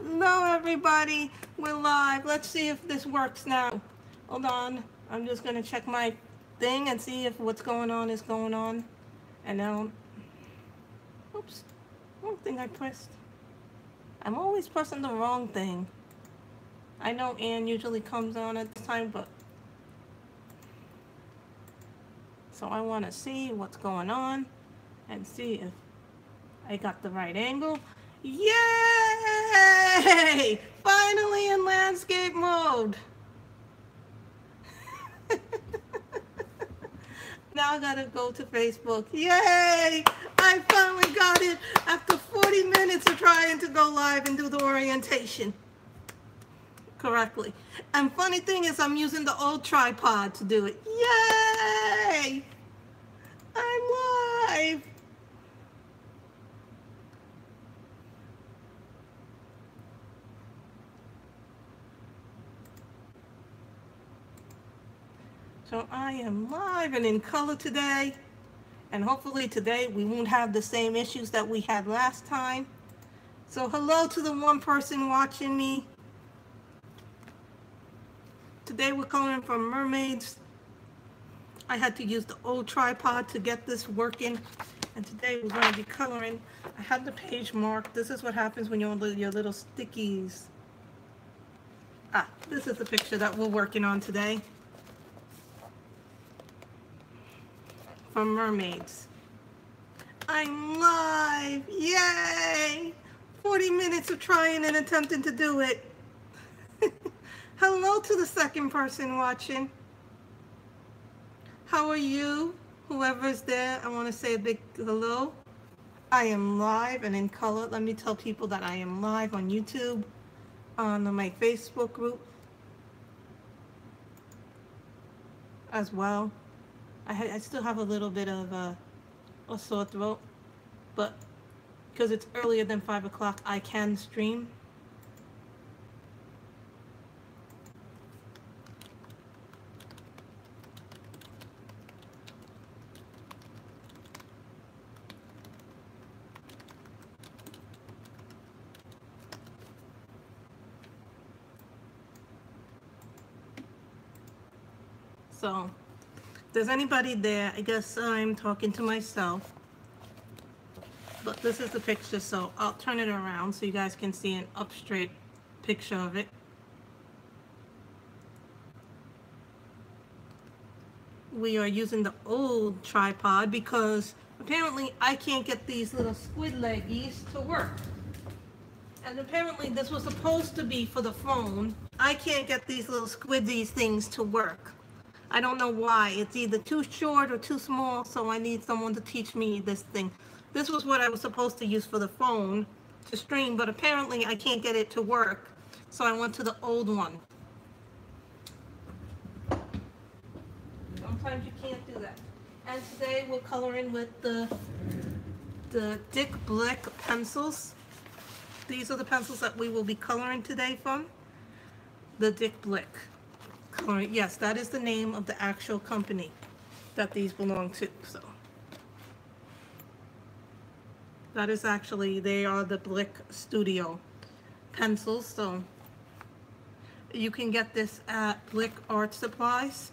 Hello everybody, we're live. Let's see if this works now. Hold on, I'm just gonna check my thing and see if what's going on is going on. And now, oops, wrong thing I pressed. I'm always pressing the wrong thing. I know Ann usually comes on at this time, but so I want to see what's going on and see if I got the right angle. Yay! Finally in landscape mode. Now I gotta go to Facebook. Yay! I finally got it after 40 minutes of trying to go live and do the orientation correctly. And funny thing is I'm using the old tripod to do it. Yay! I'm live! So I am live and in color today, and hopefully today we won't have the same issues that we had last time. So hello to the one person watching me. Today we're coloring from Mermaids. I had to use the old tripod to get this working, and today we're going to be coloring. I had the page marked. This is what happens when you're on your little stickies. This is the picture that we're working on today. From Mermaids. I'm live! Yay! 40 minutes of trying and attempting to do it. Hello to the second person watching. How are you? Whoever's there, I want to say a big hello. I am live and in color. Let me tell people that I am live on YouTube, on my Facebook group as well. I still have a little bit of a sore throat, but because it's earlier than 5 o'clock, I can stream. So, if there's anybody there, I guess I'm talking to myself. But this is the picture, so I'll turn it around so you guys can see an up straight picture of it. We are using the old tripod because apparently I can't get these little squid leggies to work. And apparently this was supposed to be for the phone. I can't get these little squiddies things to work. I don't know why. It's either too short or too small, so I need someone to teach me this thing. This was what I was supposed to use for the phone to stream, but apparently I can't get it to work, so I went to the old one. Sometimes you can't do that. And today we're coloring with the Blick pencils. These are the pencils that we will be coloring today from. The Blick. Yes, that is the name of the actual company that these belong to. So that is actually, they are the Blick Studio pencils. So you can get this at Blick Art Supplies.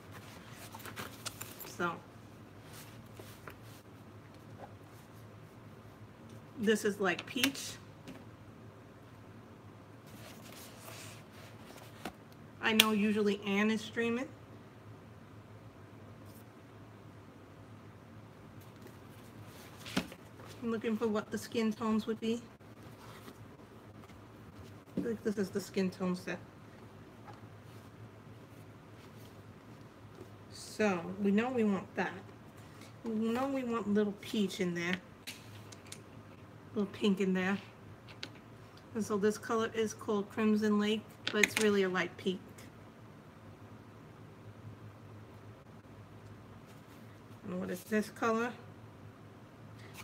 So this is like peach. I know usually Ann is streaming. I'm looking for what the skin tones would be. I think this is the skin tone set. So we know we want that. We know we want a little peach in there. A little pink in there. And so this color is called Crimson Lake, but it's really a light pink. And what is this color?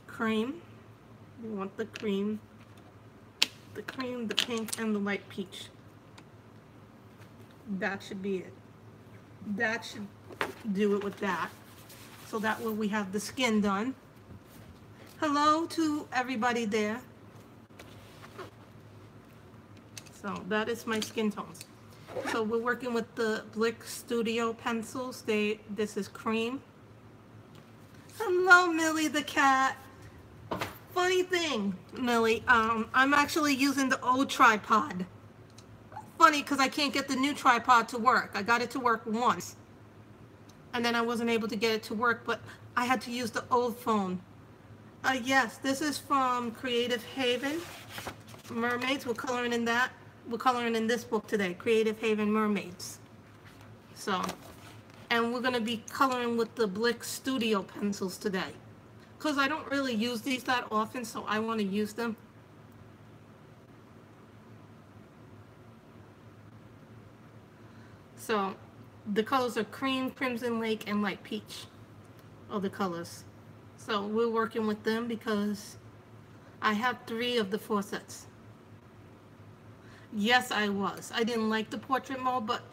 Cream. We want the cream, the pink, and the light peach. That should be it. That should do it with that. So that way we have the skin done. Hello to everybody there. So that is my skin tones. So we're working with the Blick Studio pencils. This is cream. Hello, Millie the cat. Funny thing, Millie, I'm actually using the old tripod. Funny, because I can't get the new tripod to work. I got it to work once, and then I wasn't able to get it to work, but I had to use the old phone. Yes, this is from Creative Haven, Mermaids. We're coloring in that. We're coloring in this book today, Creative Haven Mermaids. So, and we're going to be coloring with the Blick Studio pencils today. Because I don't really use these that often, so I want to use them. So, the colors are cream, crimson lake, and light peach are the colors. So, we're working with them because I have 3 of the 4 sets. Yes, I was. I didn't like the portrait mode, but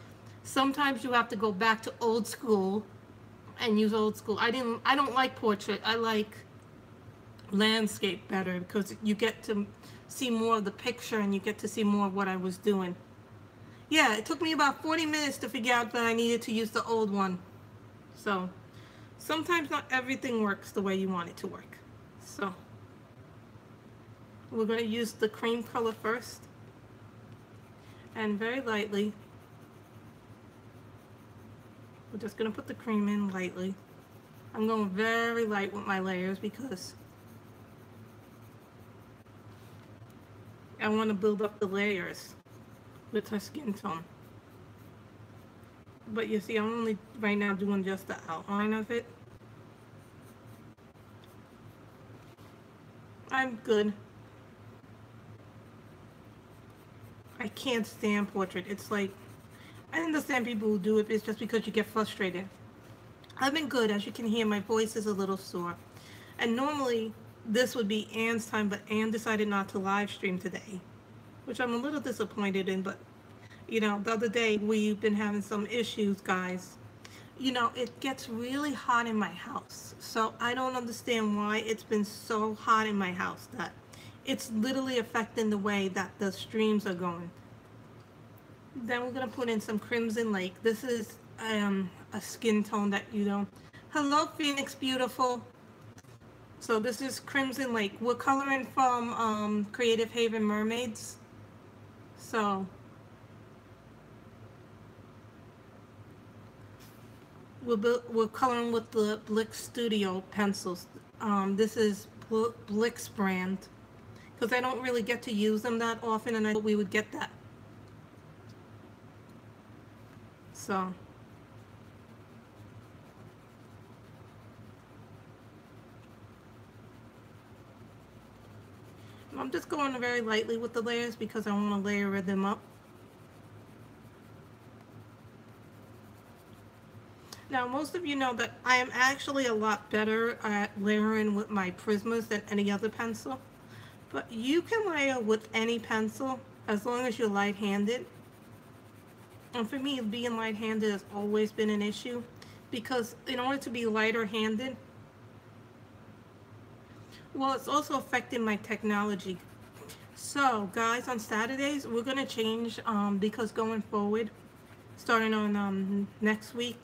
sometimes you have to go back to old school and use old school. I don't like portrait. I like landscape better because you get to see more of the picture and you get to see more of what I was doing. Yeah, it took me about 40 minutes to figure out that I needed to use the old one. So, sometimes not everything works the way you want it to work. So, we're going to use the cream color first. And very lightly, we're just going to put the cream in lightly. I'm going very light with my layers because I want to build up the layers with her skin tone. But you see, I'm only right now doing just the outline of it. I'm good. I can't stand portrait. It's like, I understand people who do it, but it's just because you get frustrated. I've been good. As you can hear, my voice is a little sore. And normally, this would be Anne's time, but Anne decided not to live stream today, which I'm a little disappointed in, but, you know, the other day, we've been having some issues, guys. You know, it gets really hot in my house, so I don't understand why it's been so hot in my house that it's literally affecting the way that the streams are going. Then we're going to put in some Crimson Lake. This is a skin tone that you don't... Hello, Phoenix Beautiful. So this is Crimson Lake. We're coloring from Creative Haven Mermaids. So we're coloring with the Blick Studio pencils. This is Blick's brand. Because I don't really get to use them that often, and I thought we would get that. So, I'm just going very lightly with the layers because I want to layer them up. Now, most of you know that I am actually a lot better at layering with my Prismas than any other pencil. But you can layer with any pencil as long as you're light-handed. And for me, being light-handed has always been an issue because in order to be lighter-handed, well, it's also affecting my technology. So, guys, on Saturdays, we're going to change because going forward, starting on next week,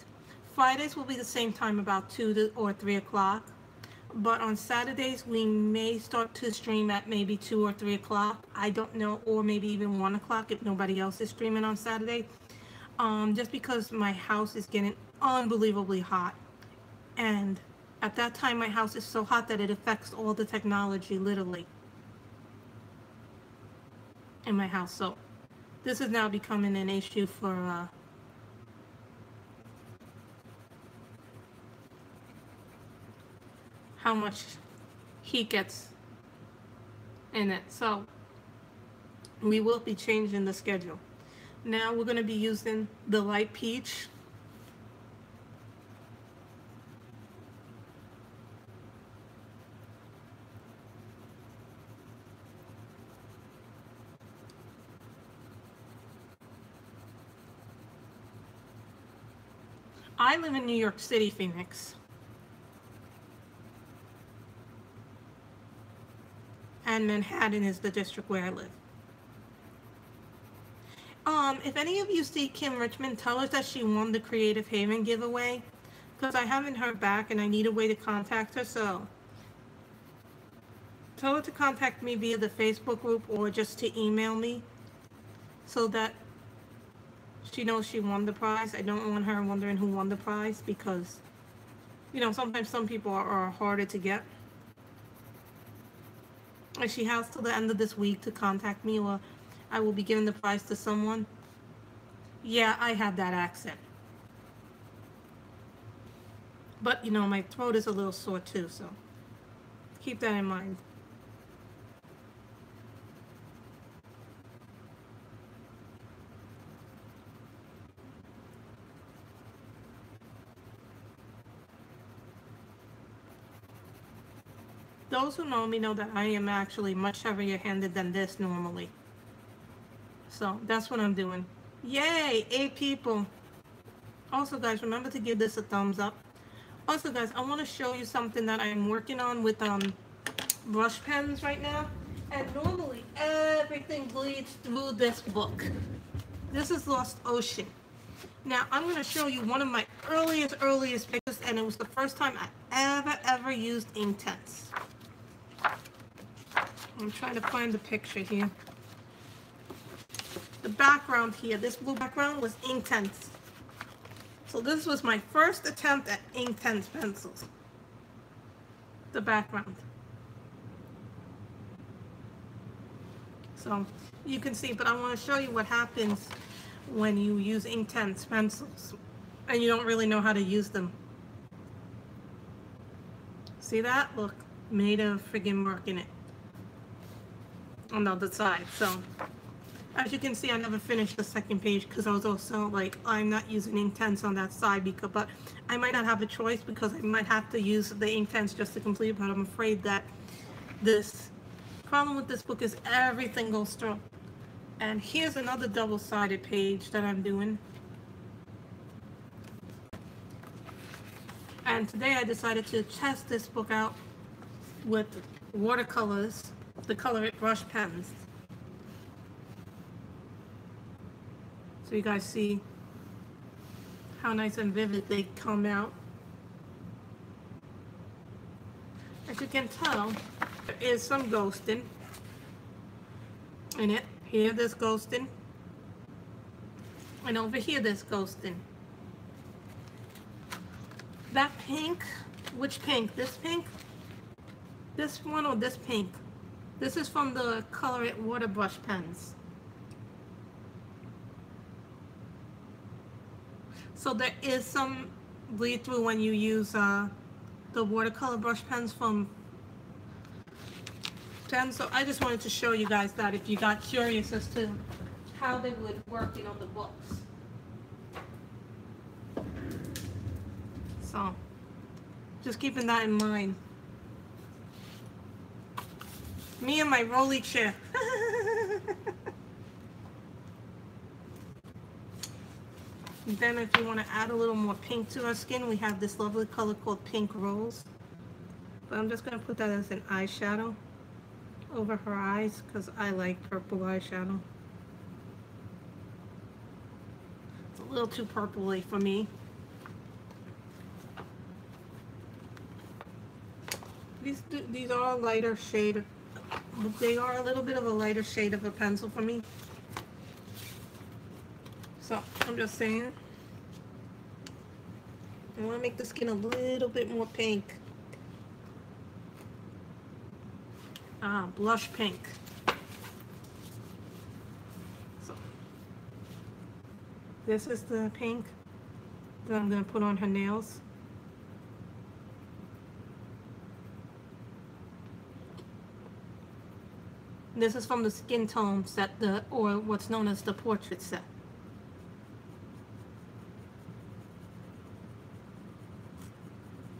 Fridays will be the same time, about 2 or 3 o'clock. But on Saturdays, we may start to stream at maybe 2 or 3 o'clock. I don't know, or maybe even 1 o'clock if nobody else is streaming on Saturday. Just because my house is getting unbelievably hot. And at that time, my house is so hot that it affects all the technology, literally, in my house. So this is now becoming an issue for how much heat gets in it. So we will be changing the schedule. Now we're going to be using the light peach. I live in New York City, Phoenix. And Manhattan is the district where I live. If any of you see Kim Richmond, tell her that she won the Creative Haven giveaway, because I haven't heard back and I need a way to contact her, so tell her to contact me via the Facebook group or just to email me so that she knows she won the prize. I don't want her wondering who won the prize because, you know, sometimes some people are harder to get. And she has till the end of this week to contact me or I will be giving the prize to someone. Yeah, I have that accent. But, you know, my throat is a little sore too, so keep that in mind. Those who know me know that I am actually much heavier handed than this normally. So that's what I'm doing. Yay, 8 people. Also guys, remember to give this a thumbs up. Also guys, I want to show you something that I'm working on with brush pens right now. And normally everything bleeds through this book. This is Lost Ocean. Now I'm going to show you one of my earliest pictures, and it was the first time I ever used Inktense. I'm trying to find the picture here. The background here, this blue background was Inktense. So this was my first attempt at Inktense pencils. The background. So you can see, but I want to show you what happens when you use Inktense pencils and you don't really know how to use them. See that? Look, made of friggin' mark in it on the other side. So as you can see, I never finished the second page because I was also like, I'm not using Inktense on that side, because, but I might not have a choice because I might have to use the Inktense just to complete it, but I'm afraid that this problem with this book is everything goes through. And here's another double-sided page that I'm doing. And today I decided to test this book out with watercolors, the Color It brush pens. So you guys see how nice and vivid they come out. As you can tell, there is some ghosting in it. Here there's ghosting. And over here there's ghosting. That pink, which pink? This pink? This one or this pink? This is from the Color It water brush pens. So there is some bleed through when you use the watercolor brush pens from pens. So I just wanted to show you guys that if you got curious as to how they would work, you know, the books. So just keeping that in mind. Me and my rolly chair. Then if you want to add a little more pink to our skin, we have this lovely color called Pink Rose. But I'm just going to put that as an eyeshadow over her eyes because I like purple eyeshadow. It's a little too purpley for me. These are a lighter shade. They are a little bit of a lighter shade of a pencil for me. So I'm just saying, I want to make the skin a little bit more pink. Blush pink. So this is the pink that I'm going to put on her nails. This is from the Skin Tone set, or what's known as the Portrait set.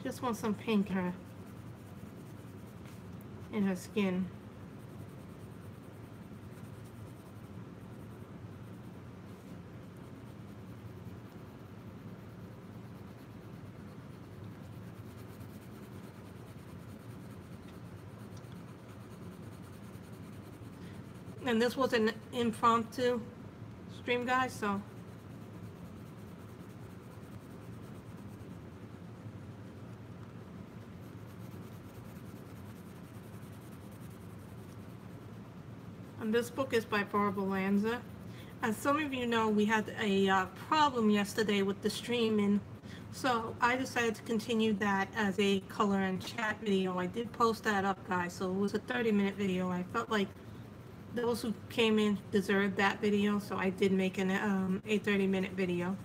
Just want some pink in her skin. And this was an impromptu stream, guys, so. And this book is by Barbara Lanza. As some of you know, we had a problem yesterday with the streaming, so I decided to continue that as a color and chat video. I did post that up, guys, so it was a 30-minute video. I felt like those who came in deserved that video, so I did make a 30-minute video.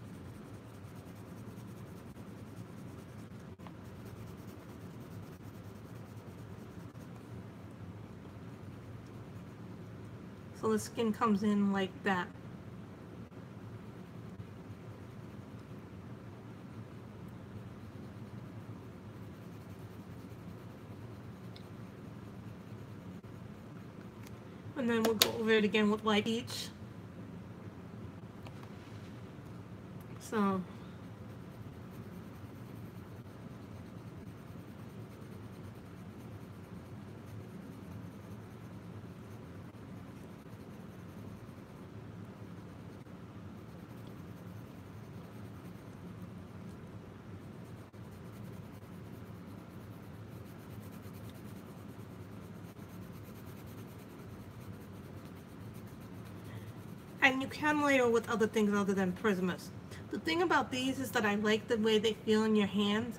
So the skin comes in like that. And then we'll go over it again with light each. So. And you can layer with other things other than Prismas. The thing about these is that I like the way they feel in your hand,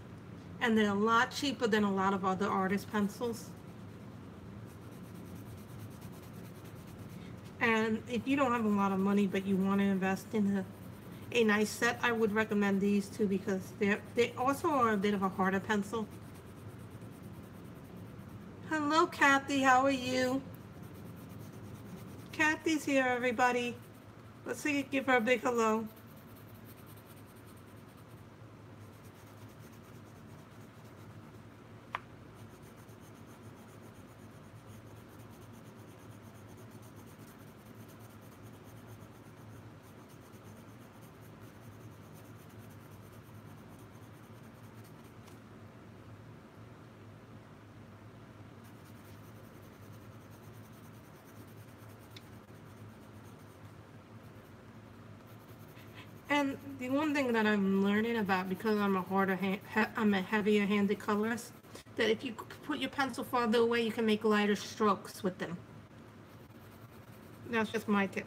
and they're a lot cheaper than a lot of other artist pencils. And if you don't have a lot of money but you want to invest in a nice set, I would recommend these two because they also are a bit of a harder pencil. Hello, Kathy. How are you? Kathy's here, everybody. Let's see, give her a big hello. And the one thing that I'm learning about, because I'm a heavier handed colorist, that if you put your pencil farther away, you can make lighter strokes with them. That's just my tip.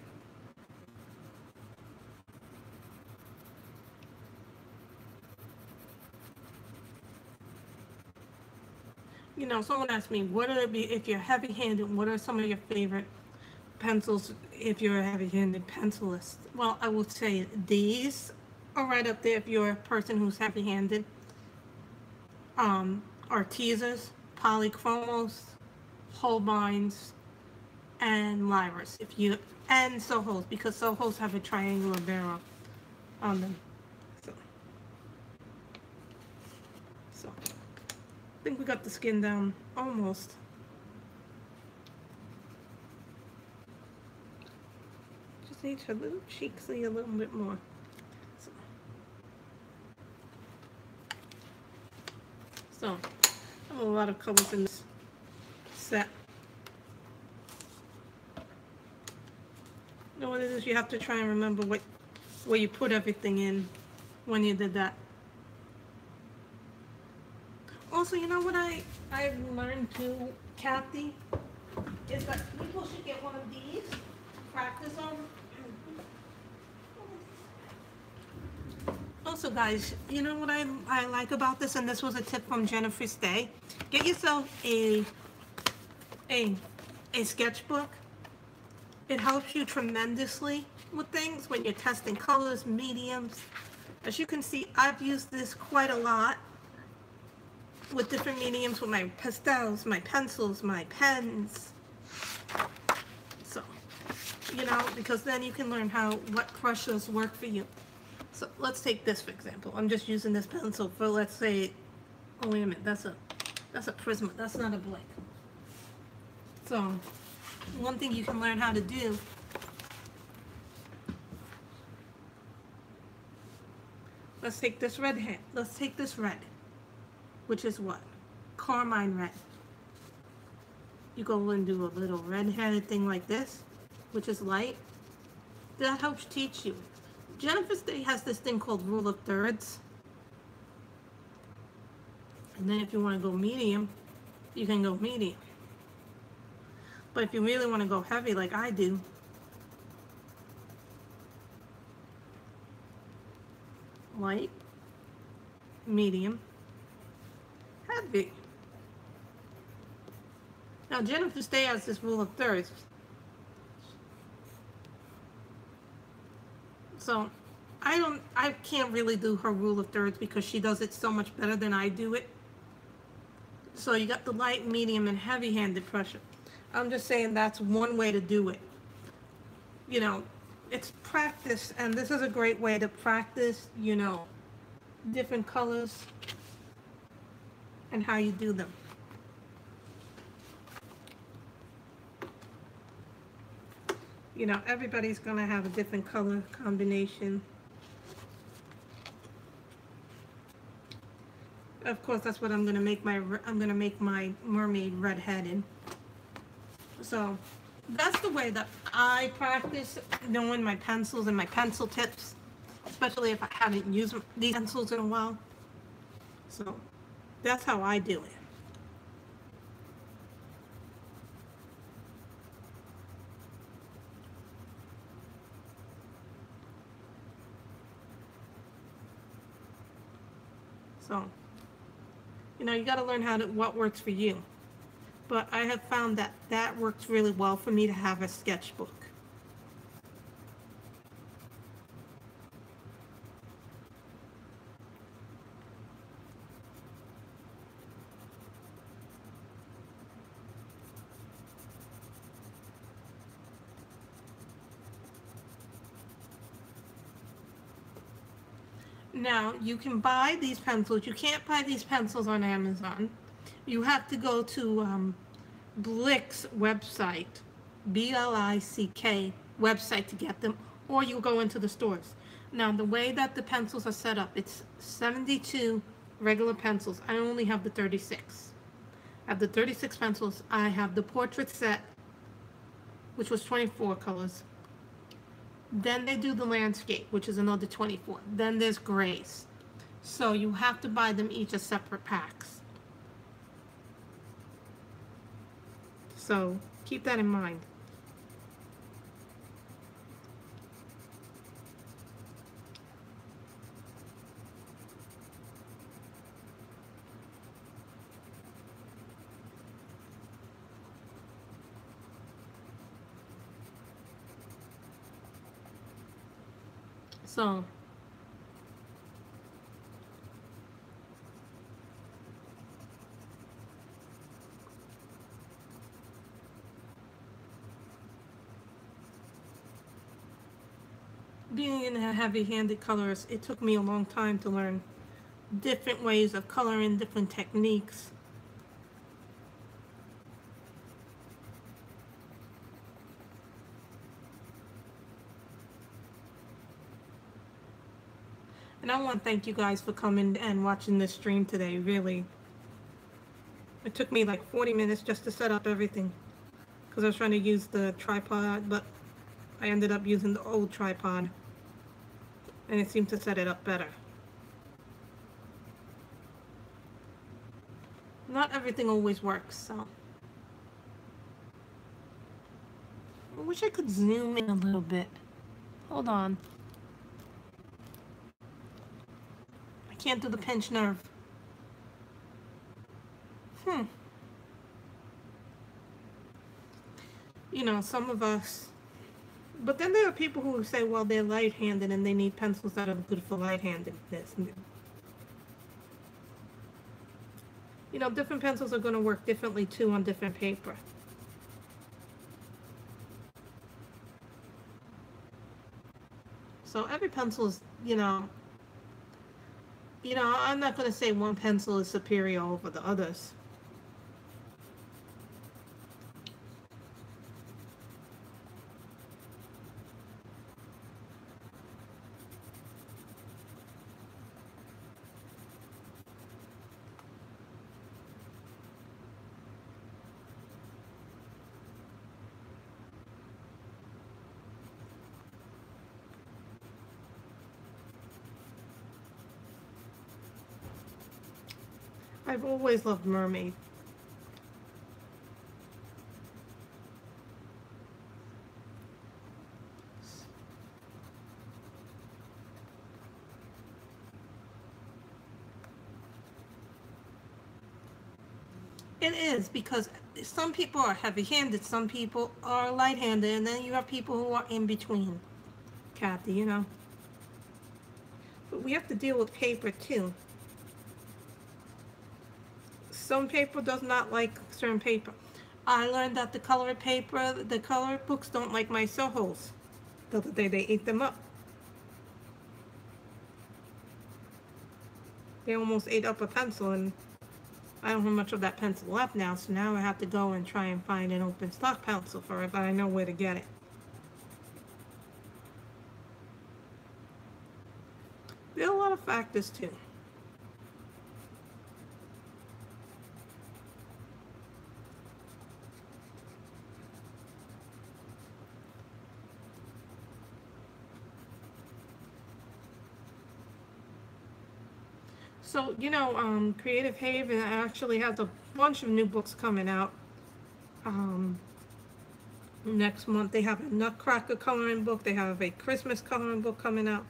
You know, someone asked me, if you're heavy-handed, what are some of your favorite pencils if you're a heavy-handed pencilist? Well, I will say these are right up there if you're a person who's heavy-handed. Artesas, polychromos, Holbeins, and Lyras. And Sohos, because Sohos have a triangular barrel on them. So I think we got the skin down almost. Just need her little cheeks a little bit more. So I have a lot of colors in this set. You know what it is? You have to try and remember where you put everything in when you did that. Also, you know what I've learned too, Kathy, is that people should get one of these to practice on. Also, guys, you know what I like about this, and this was a tip from Jennifer Stay. Get yourself a sketchbook. It helps you tremendously with things when you're testing colors, mediums. As you can see, I've used this quite a lot with different mediums, with my pastels, my pencils, my pens. So, you know, because then you can learn what brushes work for you. So let's take this for example. I'm just using this pencil for, let's say, oh wait a minute, that's a Prisma, that's not a Blick. So one thing you can learn how to do, let's take this red, which is what? Carmine red. You go and do a little red-headed thing like this, which is light. That helps teach you. Jennifer's Day has this thing called rule of thirds. And then if you want to go medium, you can go medium. But if you really want to go heavy like I do, light, medium, heavy. Now Jennifer's Day has this rule of thirds. So I can't really do her rule of thirds because she does it so much better than I do it. So you got the light, medium, and heavy-handed pressure. I'm just saying that's one way to do it. You know, it's practice, and this is a great way to practice, you know, different colors and how you do them. You know, everybody's going to have a different color combination. Of course, that's what I'm going to make my mermaid redheaded. So that's the way that I practice, knowing my pencils and my pencil tips, especially if I haven't used these pencils in a while. So that's how I do it. So, you know, you got to learn what works for you. But I have found that that works really well for me to have a sketchbook. Now, you can buy these pencils. You can't buy these pencils on Amazon. You have to go to Blick's website, B-L-I-C-K website to get them, or you go into the stores. Now, the way that the pencils are set up, it's 72 regular pencils. I only have the 36. I have the 36 pencils. I have the portrait set, which was 24 colors. Then they do the landscape, which is another 24. Then there's grays. So you have to buy them each as separate packs. So keep that in mind. So being in a heavy-handed colorist, it took me a long time to learn different ways of coloring, different techniques. And I want to thank you guys for coming and watching this stream today, really. It took me like 40 minutes just to set up everything, because I was trying to use the tripod, but I ended up using the old tripod, and it seemed to set it up better. Not everything always works, so. I wish I could zoom in a little bit. Hold on. I can't do the pinch nerve. You know, some of us. But then there are people who say, well, they're light-handed and they need pencils that are good for light-handedness. You know, different pencils are going to work differently, too, on different paper. So every pencil is, you know, I'm not going to say one pencil is superior over the others. I've always loved Mermaid. It is, because some people are heavy-handed, some people are light-handed, and then you have people who are in between, Kathy, you know. But we have to deal with paper too. Some paper does not like certain paper. I learned that the color paper, the color books don't like my Sohos. The other day they ate them up. They almost ate up a pencil, and I don't have much of that pencil left now, so now I have to go and try and find an open stock pencil for it, but I know where to get it. There are a lot of factors too. So, you know, Creative Haven actually has a bunch of new books coming out. Next month they have a Nutcracker coloring book. They have a Christmas coloring book coming out.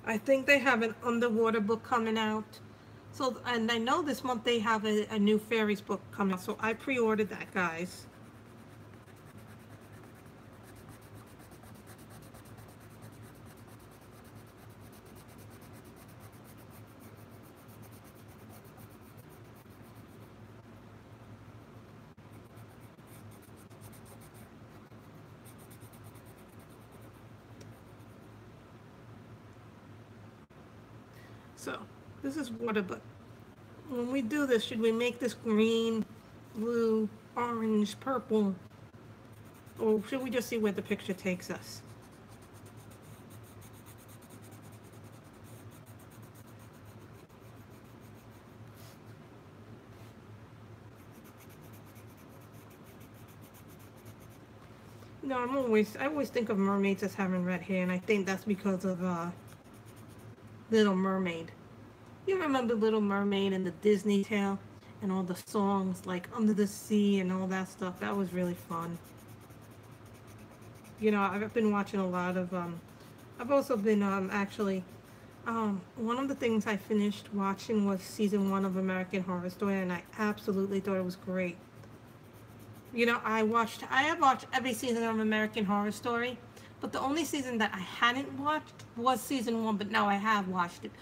I think they have an underwater book coming out. So, and I know this month they have a new fairies book coming out. So I pre-ordered that, guys. So this is water, but when we do this, should we make this green, blue, orange, purple? Or should we just see where the picture takes us? No, I always think of mermaids as having red hair, and I think that's because of Little Mermaid. You remember Little Mermaid and the Disney tale and all the songs like Under the Sea and all that stuff? That was really fun. You know, I've been watching a lot of I've also been actually one of the things I finished watching was season 1 of American Horror Story, and I absolutely thought it was great. You know, I have watched every season of American Horror Story, but the only season that I hadn't watched was season 1, but now I have watched it.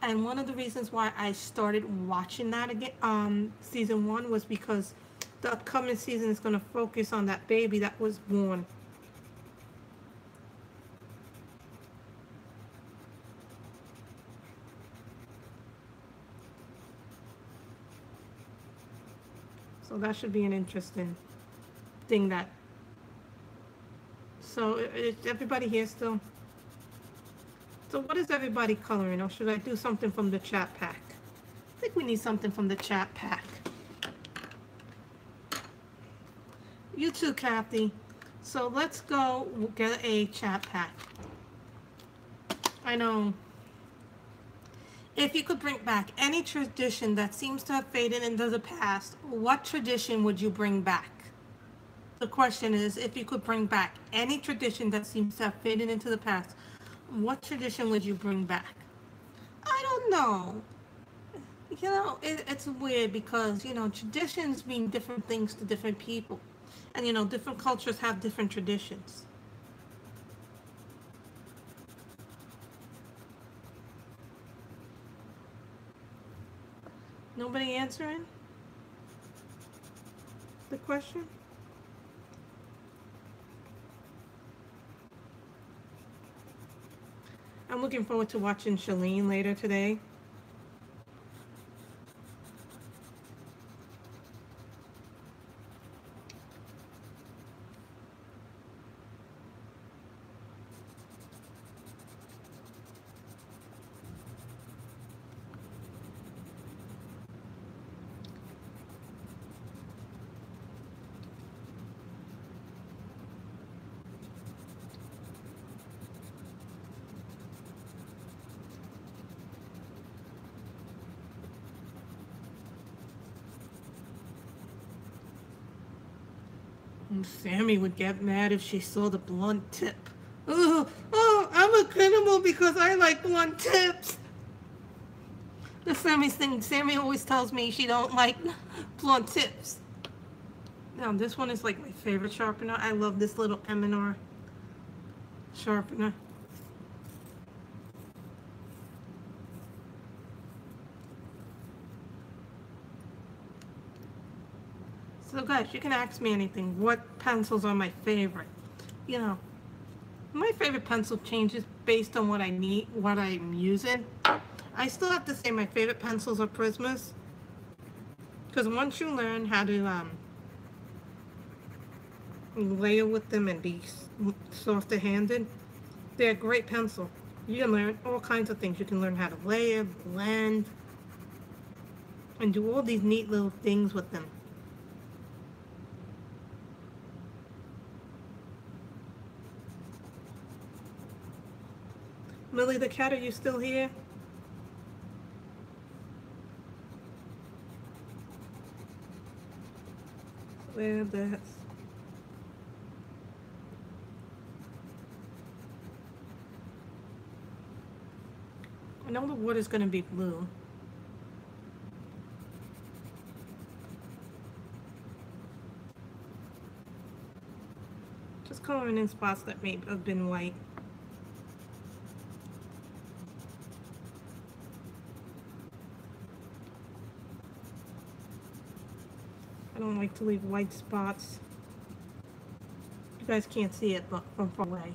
And one of the reasons why I started watching that again, season 1, was because the upcoming season is going to focus on that baby that was born. So that should be an interesting thing. So is everybody here still? So what is everybody coloring, or should I do something from the chat pack? I think we need something from the chat pack. You too, Kathy. So let's go get a chat pack. I know. If you could bring back any tradition that seems to have faded into the past, what tradition would you bring back? The question is, if you could bring back any tradition that seems to have faded into the past, what tradition would you bring back? I don't know. You know, it's weird because, you know, traditions mean different things to different people. And, you know, different cultures have different traditions. Nobody answering the question? I'm looking forward to watching Shalene later today. Sammy would get mad if she saw the blunt tip. Oh, I'm a criminal because I like blunt tips. That's Sammy's thing. Sammy always tells me she don't like blunt tips. Now this one is like my favorite sharpener. I love this little M&R sharpener. So guys, you can ask me anything. What pencils are my favorite? You know, my favorite pencil changes based on what I need, what I'm using. I still have to say my favorite pencils are Prismas. Because once you learn how to layer with them and be softer handed, they're a great pencil. You can learn all kinds of things. You can learn how to layer, blend, and do all these neat little things with them. Millie the cat, are you still here? There, that's. I know the water's going to be blue. Just coloring in spots that may have been white. I don't like to leave white spots. You guys can't see it, but from far away.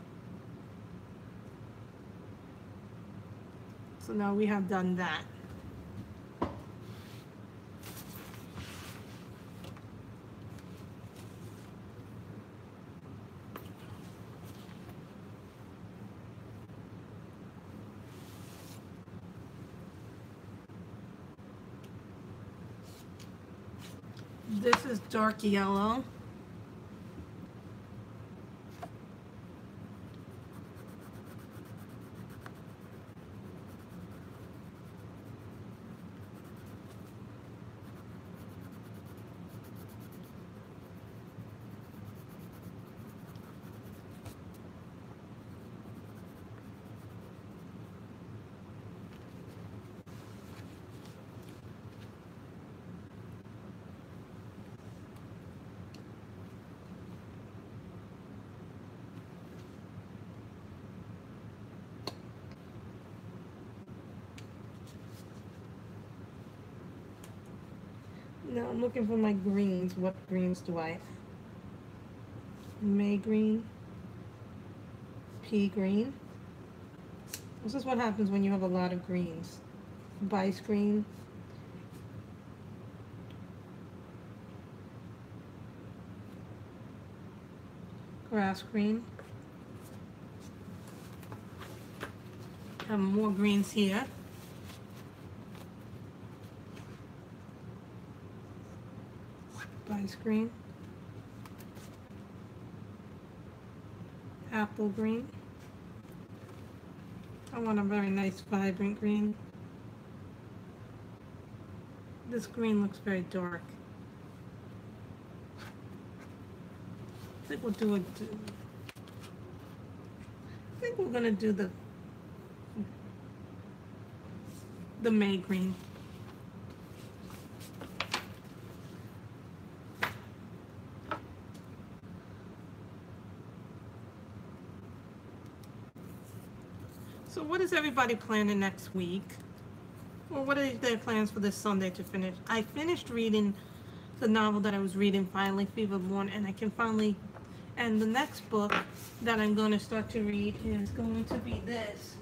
So now we have done that. This is dark yellow. Now I'm looking for my greens. What greens do I have? May green, pea green. This is what happens when you have a lot of greens. Vice green, grass green. Have more greens here. Vice green, apple green. I want a very nice vibrant green. This green looks very dark. I think we'll do it. I think we're gonna do the May green. So what is everybody planning next week? Or what are their plans for this Sunday to finish? I finished reading the novel that I was reading finally, Feverborn, and I can finally, and the next book that I'm going to start to read is going to be this,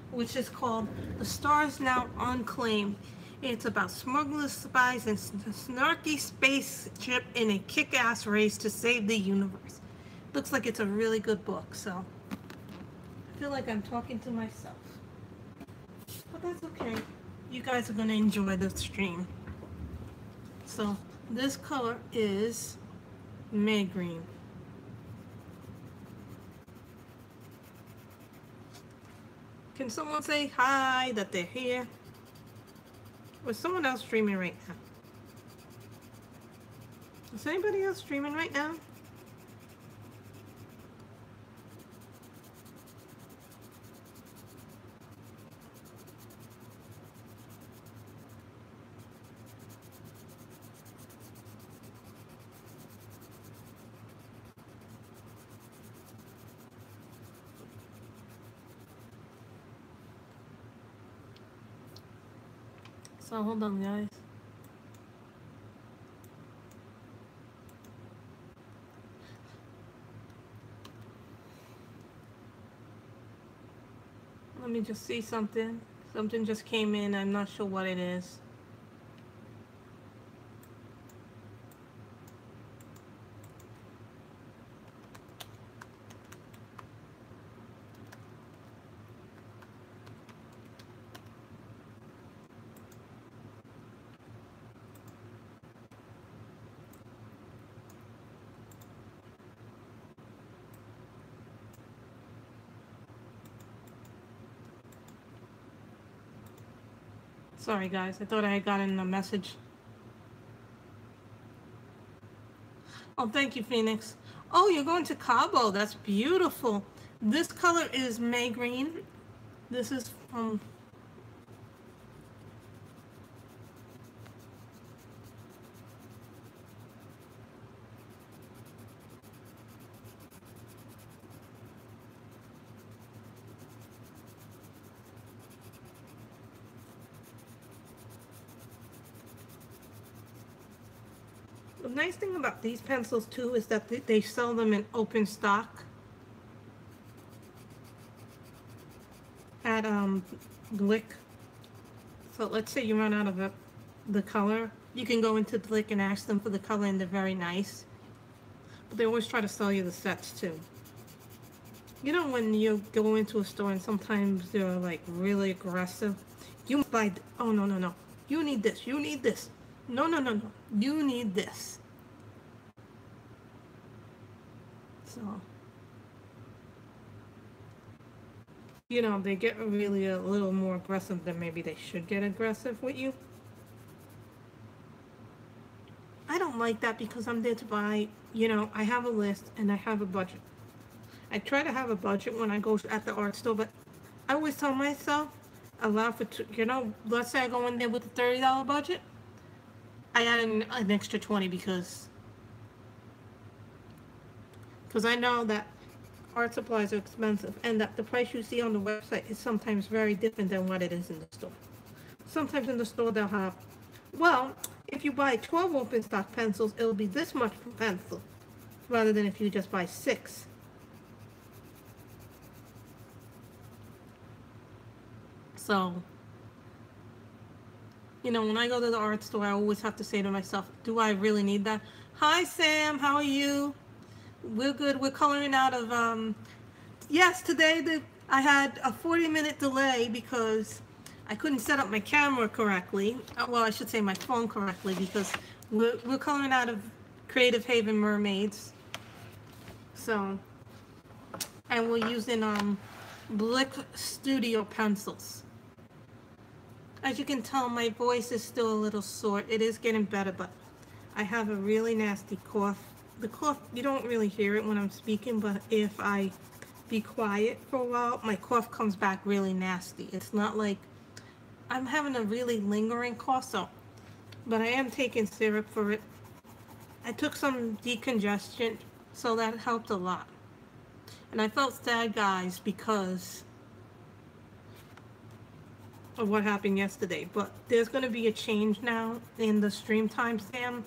which is called The Stars Now Unclaimed. It's about smugglers, spies, and a snarky spaceship in a kick-ass race to save the universe. Looks like it's a really good book, so I feel like I'm talking to myself. But that's okay. You guys are going to enjoy the stream. So this color is May green. Can someone say hi, that they're here? Or is someone else streaming right now? Is anybody else streaming right now? So hold on, guys. Let me just see something. Something just came in. I'm not sure what it is. Sorry, guys. I thought I had gotten a message. Oh, thank you, Phoenix. Oh, you're going to Cabo. That's beautiful. This color is May Green. This is from... The nice thing about these pencils, too, is that they sell them in open stock at Blick. So let's say you run out of the color. You can go into Blick and ask them for the color, and they're very nice. But they always try to sell you the sets, too. You know when you go into a store and sometimes they're like really aggressive? You buy, oh no, no, no. You need this, you need this. No, no, no, no. You need this. So, you know, they get really a little more aggressive than maybe they should get aggressive with you. I don't like that because I'm there to buy, you know, I have a list and I have a budget. I try to have a budget when I go at the art store, but I always tell myself, allow for, you know, let's say I go in there with a $30 budget. I add an extra 20 because I know that art supplies are expensive and that the price you see on the website is sometimes very different than what it is in the store. Sometimes in the store they'll have, well, if you buy 12 open stock pencils, it'll be this much per pencil, rather than if you just buy 6. So, you know, when I go to the art store, I always have to say to myself, do I really need that? Hi, Sam. How are you? We're good. We're coloring out of, yes, today I had a 40-minute delay because I couldn't set up my camera correctly. Well, I should say my phone correctly because we're coloring out of Creative Haven Mermaids. So, and we're using, Blick Studio pencils. As you can tell, my voice is still a little sore. It is getting better, but I have a really nasty cough. The cough, you don't really hear it when I'm speaking, but if I be quiet for a while, my cough comes back really nasty. It's not like I'm having a really lingering cough, so, but I am taking syrup for it. I took some decongestion, so that helped a lot. And I felt sad, guys, because of what happened yesterday, but there's going to be a change now in the stream time, Sam.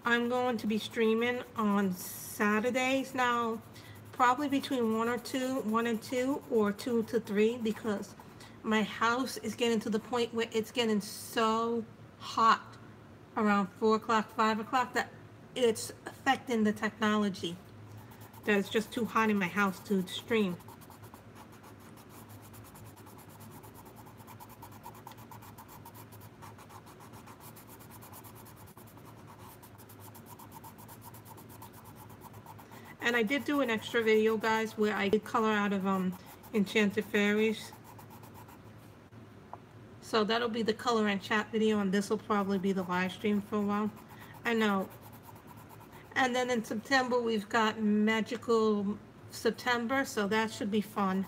I'm going to be streaming on Saturdays now, probably between 1 and 2, or 2 to 3, because my house is getting to the point where it's getting so hot around 4 o'clock, 5 o'clock, that it's affecting the technology. That it's just too hot in my house to stream. And I did do an extra video, guys, where I did color out of Enchanted Fairies. So that'll be the color and chat video, and this will probably be the live stream for a while. I know. And then in September, we've got Magical September, so that should be fun.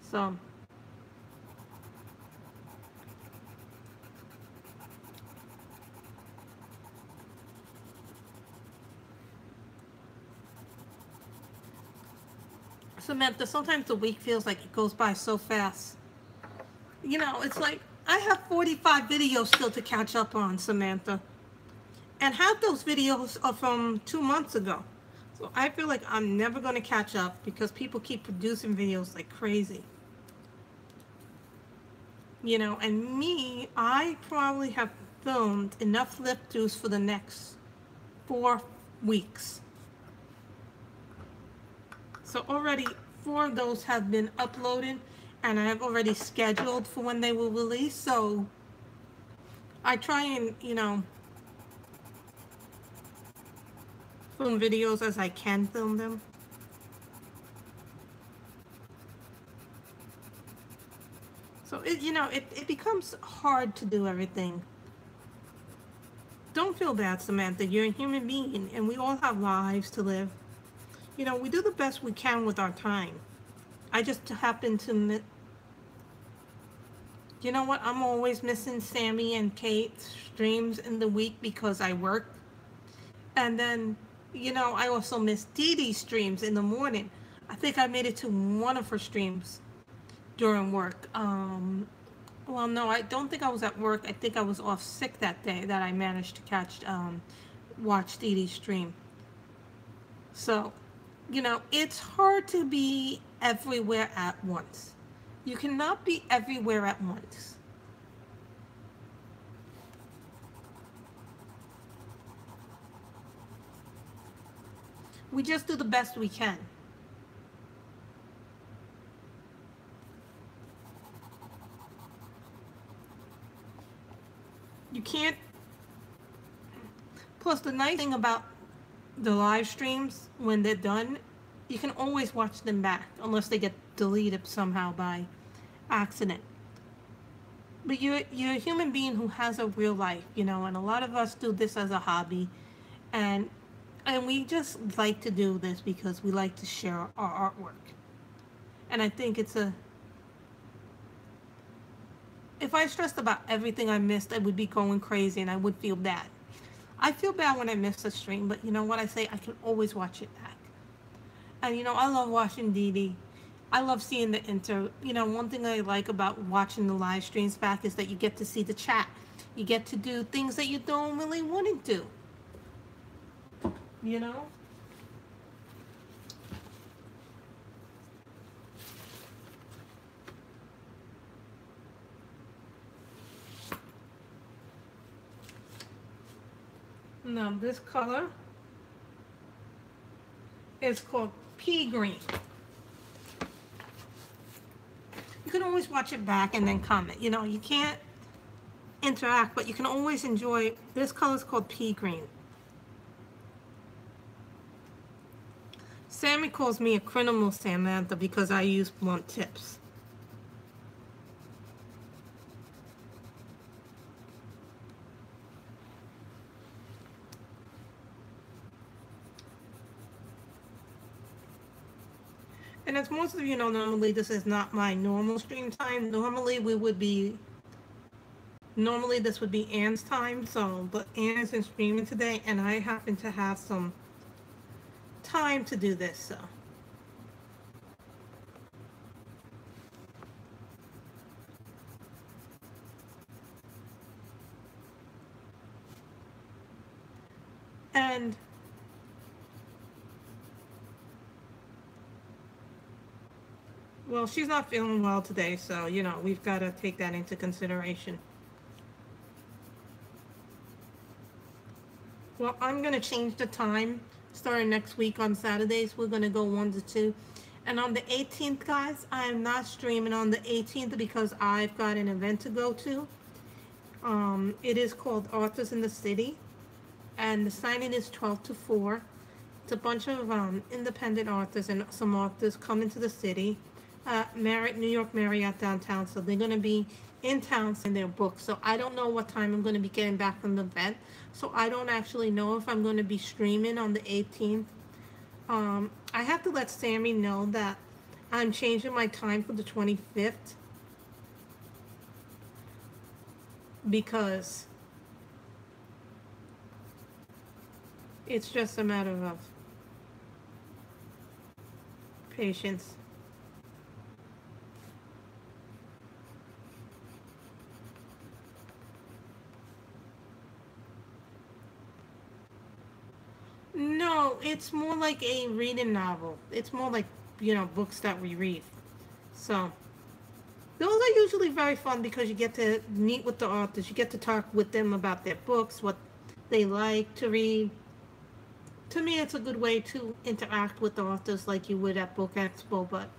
So, Samantha, sometimes the week feels like it goes by so fast. You know, it's like I have 45 videos still to catch up on, Samantha. And half those videos are from 2 months ago. So I feel like I'm never going to catch up because people keep producing videos like crazy. You know, and me, I probably have filmed enough lip throughs for the next 4 weeks. So already 4 of those have been uploaded and I have already scheduled for when they will release. So I try and, you know, film videos as I can film them. So it becomes hard to do everything. Don't feel bad, Samantha. You're a human being and we all have lives to live. You know, we do the best we can with our time. I just happen to, you know what? I'm always missing Sammy and Kate's streams in the week because I work. And then, you know, I also miss Dee Dee's streams in the morning. I think I made it to one of her streams during work. Well, no, I don't think I was at work. I think I was off sick that day that I managed to watch Dee Dee's stream. So, you know, it's hard to be everywhere at once. You cannot be everywhere at once. We just do the best we can. You can't. Plus, the nice thing about the live streams, when they're done, you can always watch them back, unless they get deleted somehow by accident. But you're a human being who has a real life, you know, and a lot of us do this as a hobby, and we just like to do this because we like to share our artwork. And I think if I stressed about everything I missed, I would be going crazy and I would feel bad. I feel bad when I miss a stream, but you know what I say? I can always watch it back. And you know, I love watching Dee Dee. I love seeing the you know, one thing I like about watching the live streams back is that you get to see the chat. You get to do things that you don't really want to do. You know? Now this color is called pea green. You can always watch it back and then comment. You know, you can't interact, but you can always enjoy. This color is called pea green. Sammy calls me a criminal, Samantha, because I use blunt tips. And as most of you know, normally this is not my normal stream time. Normally this would be Anne's time, but Anne isn't streaming today, and I happen to have some time to do this, so. And well, she's not feeling well today, so, you know, we've got to take that into consideration. Well, I'm going to change the time. Starting next week on Saturdays, we're going to go 1 to 2. And on the 18th, guys, I am not streaming on the 18th because I've got an event to go to. It is called Authors in the City. And the signing is 12 to 4. It's a bunch of independent authors and some authors coming to the city. New York Marriott downtown, so they're going to be in town in their books. So I don't know what time I'm going to be getting back from the event. So I don't actually know if I'm going to be streaming on the 18th. I have to let Sammy know that I'm changing my time for the 25th. Because it's just a matter of patience. No, it's more like a reading novel. It's more like, books that we read. So, those are usually very fun because you get to meet with the authors. You get to talk with them about their books, what they like to read. To me, it's a good way to interact with the authors like you would at Book Expo, but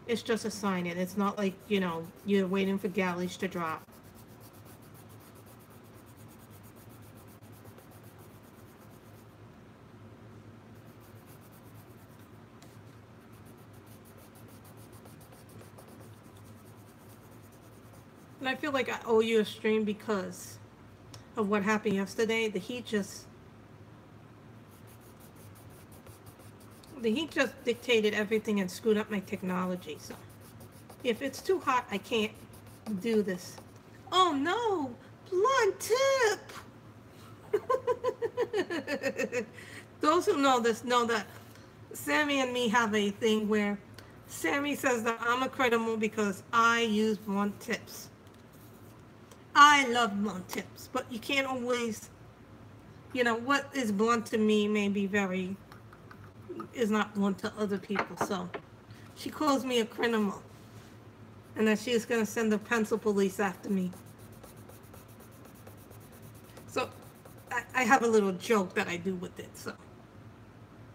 it's just a sign-in. It's not like, you're waiting for galleys to drop. And I feel like I owe you a stream because of what happened yesterday. The heat just dictated everything and screwed up my technology. So if it's too hot, I can't do this. Oh no, blunt tip. Those who know this know that Sammy and me have a thing where Sammy says that I'm a criminal because I use blunt tips. I love blunt tips, but you can't always, what is blunt to me may be is not blunt to other people. So she calls me a criminal, and that she is going to send the pencil police after me. So I have a little joke that I do with it. So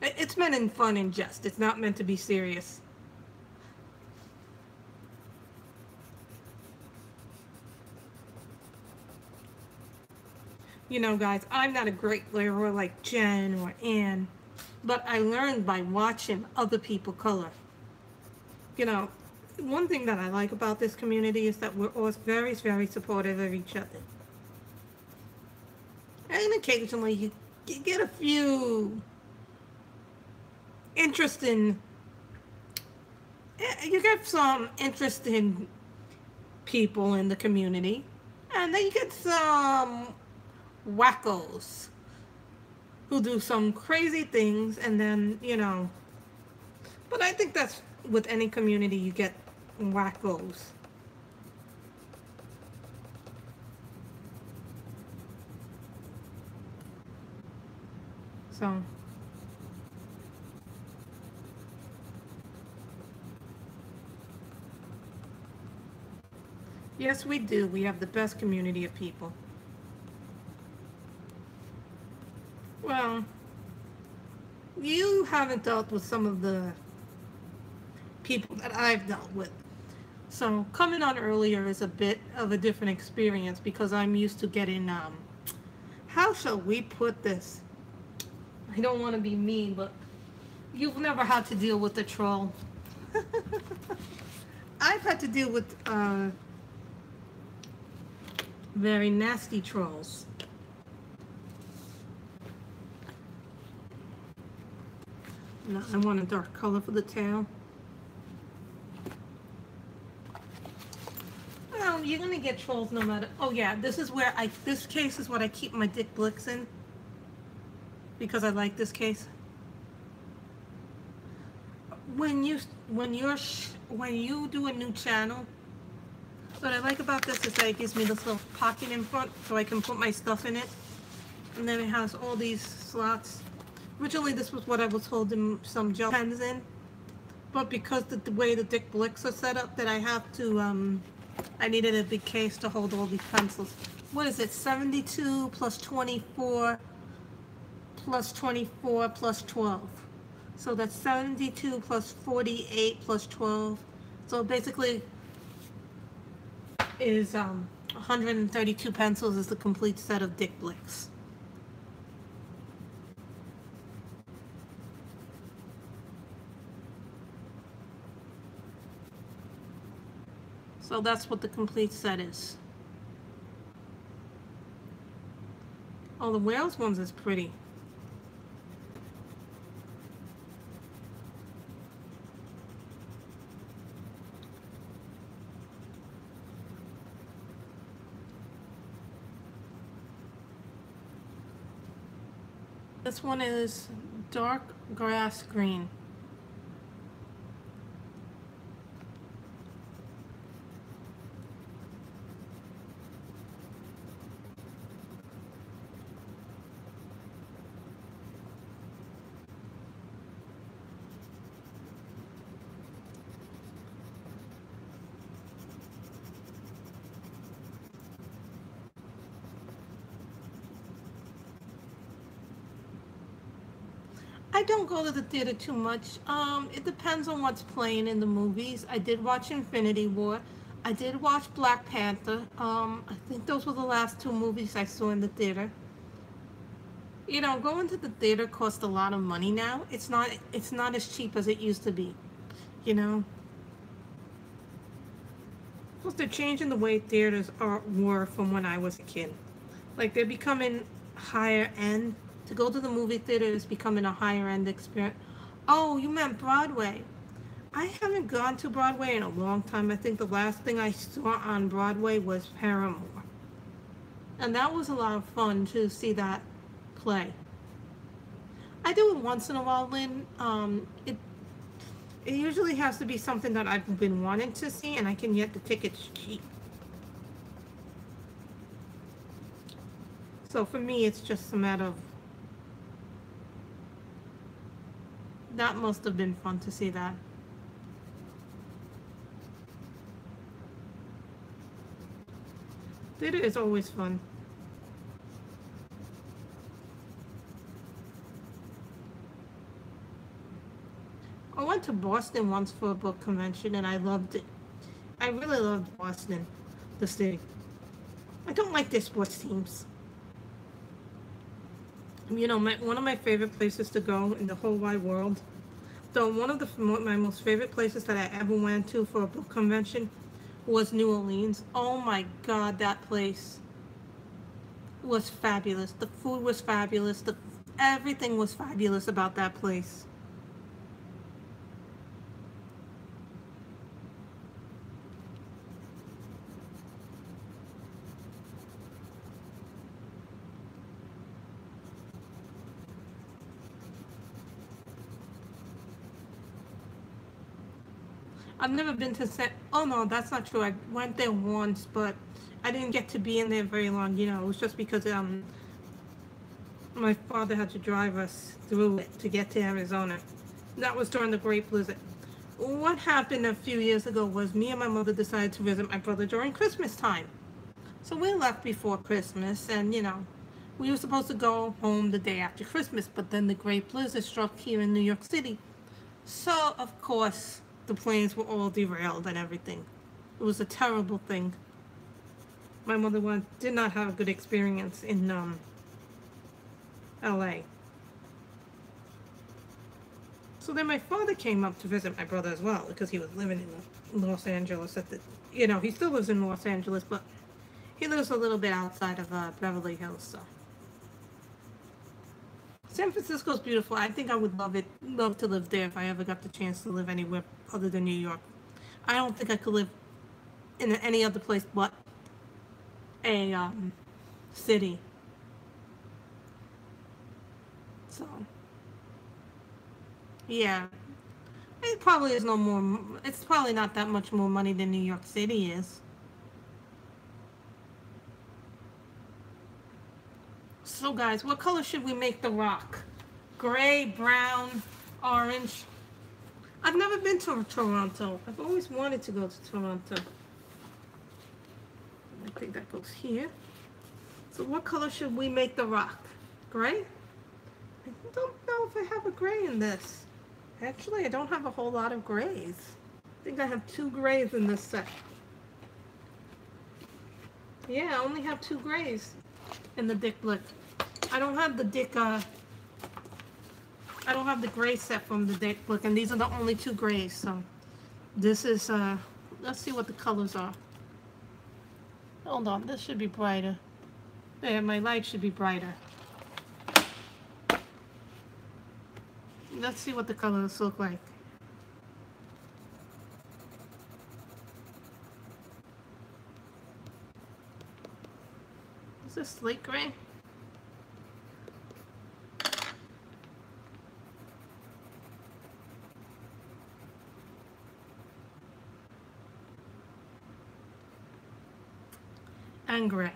it's meant in fun and jest. It's not meant to be serious. Guys, I'm not a great layerer like Jen or Ann, but I learned by watching other people color. One thing that I like about this community is that we're all very, very supportive of each other. And occasionally you get a few interesting, you get some interesting people in the community, and then you get some wackos who do some crazy things, and then, but I think that's with any community, you get wackos. So yes, we do. We have the best community of people. Well, you haven't dealt with some of the people that I've dealt with. So coming on earlier is a bit of a different experience because I'm used to getting, how shall we put this? I don't want to be mean, but you've never had to deal with a troll. I've had to deal with very nasty trolls. No, I want a dark color for the tail. Well, you're gonna get trolls no matter. Oh yeah, this case is what I keep my Dick Blicks in because I like this case. When you do a new channel, what I like about this is that it gives me this little pocket in front so I can put my stuff in it, and then it has all these slots. Originally, this was what I was holding some gel pens in, but because the way the Dick Blicks are set up, that I have to, I needed a big case to hold all these pencils. What is it? 72 plus 24 plus 24 plus 12. So that's 72 plus 48 plus 12. So basically is 132 pencils is the complete set of Dick Blicks. So that's what the complete set is. Oh, the Wales ones is pretty. This one is dark grass green. I don't go to the theater too much. It depends on what's playing in the movies. I did watch Infinity War. I did watch Black Panther. I think those were the last two movies I saw in the theater. You know, going to the theater costs a lot of money now. It's not as cheap as it used to be, you know. Plus they're changing the way theaters were from when I was a kid. Like they're becoming higher end. To go to the movie theater is becoming a higher end experience. Oh, you meant Broadway. I haven't gone to Broadway in a long time. I think the last thing I saw on Broadway was Paramore. And that was a lot of fun to see that play. I do it once in a while, Lynn. It usually has to be something that I've been wanting to see and I can get the tickets cheap. So for me, it's just a matter of... That must have been fun to see that. Theater is always fun. I went to Boston once for a book convention and I loved it. I really loved Boston, the city. I don't like their sports teams. You know, one of my favorite places to go in the whole wide world, though one of my most favorite places that I ever went to for a book convention was New Orleans. Oh my God, that place was fabulous. The food was fabulous. Everything was fabulous about that place. I've never been to oh no, that's not true. I went there once, but I didn't get to be in there very long. You know, it was just because my father had to drive us through it to get to Arizona. That was during the Great Blizzard. What happened a few years ago was me and my mother decided to visit my brother during Christmas time. So we left before Christmas, and you know, we were supposed to go home the day after Christmas, but then the Great Blizzard struck here in New York City. So of course, the planes were all derailed and everything. It was a terrible thing. My mother did not have a good experience in LA. So then my father came up to visit my brother as well because he was living in Los Angeles at the, you know, he still lives in Los Angeles, but he lives a little bit outside of Beverly Hills, so. San Francisco's beautiful. I think I would love to live there if I ever got the chance to live anywhere other than New York. I don't think I could live in any other place but a city. So, yeah. It probably is it's probably not that much more money than New York City is. So guys, what color should we make the rock? Gray, brown, orange? I've never been to Toronto. I've always wanted to go to Toronto. I think that goes here. So what color should we make the rock? Gray? I don't know if I have a gray in this. Actually, I don't have a whole lot of grays. I think I have 2 grays in this set. Yeah, I only have 2 grays in the Blick. I don't have the I don't have the gray set from the Blick, and these are the only 2 grays, so this is, let's see what the colors are. Hold on, this should be brighter. There, my light should be brighter. Let's see what the colors look like. Is this slate gray? And gray.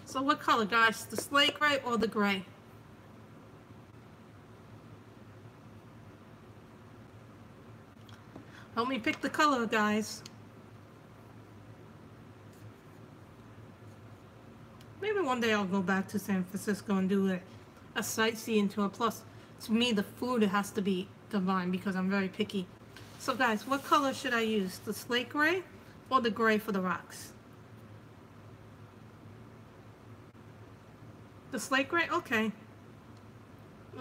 So what color, guys? The slate gray or the gray? Help me pick the color, guys. Maybe one day I'll go back to San Francisco and do a sightseeing tour. Plus, to me, the food has to be divine because I'm very picky. So guys, what color should I use? The slate gray or the gray for the rocks? The slate gray? Okay.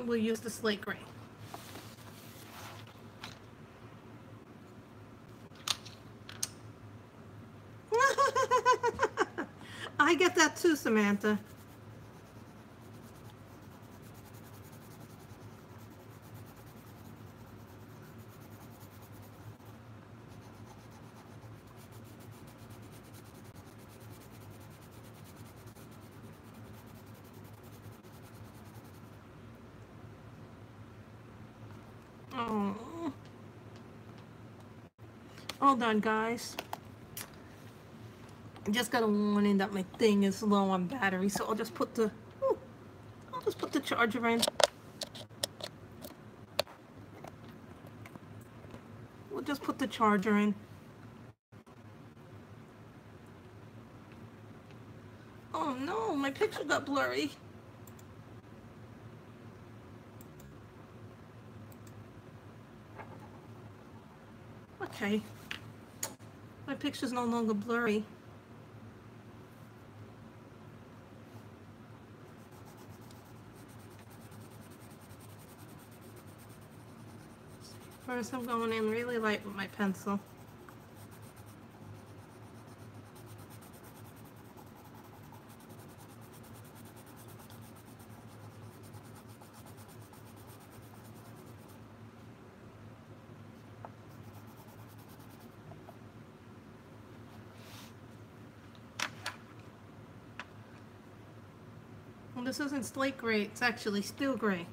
We'll use the slate gray. I get that too, Samantha. Oh. Hold on, guys. I just got a warning that my thing is low on battery, so I'll just put the charger in. We'll just put the charger in. Oh no, my picture got blurry. Okay. My picture's no longer blurry. First, I'm going in really light with my pencil. Well, this isn't slate gray, it's actually steel gray.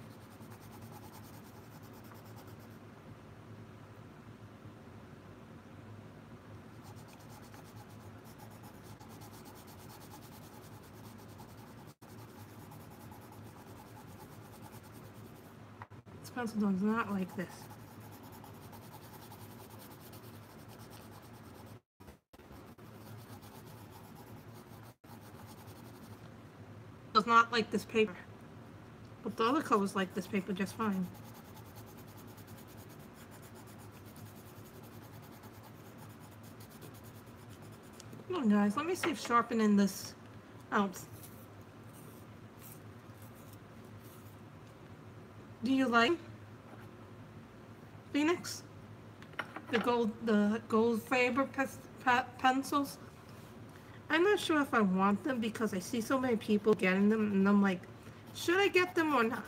This pencil does not like this. Does not like this paper. But the other colors like this paper just fine. Come on, guys, let me see if sharpening this helps. Do you like Phoenix? The gold Faber pencils? I'm not sure if I want them because I see so many people getting them and I'm like, should I get them or not?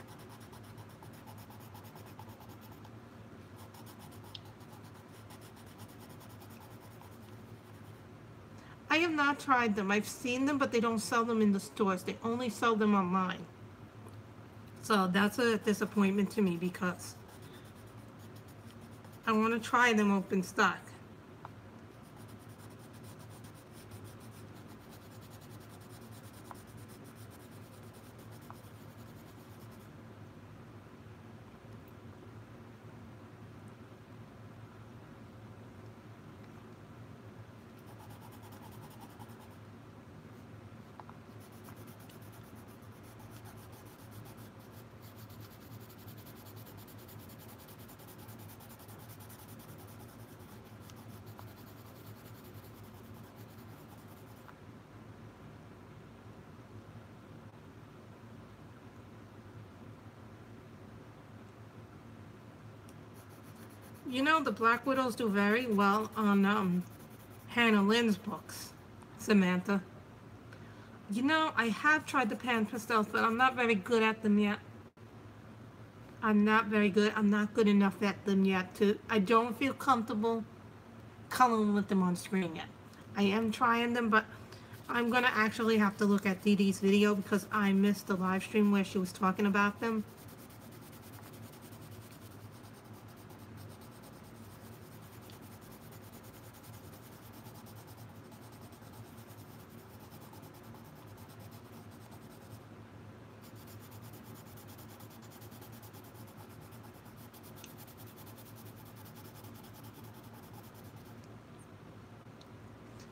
I have not tried them. I've seen them, but they don't sell them in the stores. They only sell them online. So that's a disappointment to me because I want to try them open stock. You know, the Black Widows do very well on Hannah Lynn's books, Samantha. You know, I have tried the pan pastels, but I'm not very good at them yet. I'm not very good. I'm not good enough at them yet. I don't feel comfortable coloring with them on screen yet. I am trying them, but I'm going to actually have to look at Dee Dee's video because I missed the live stream where she was talking about them.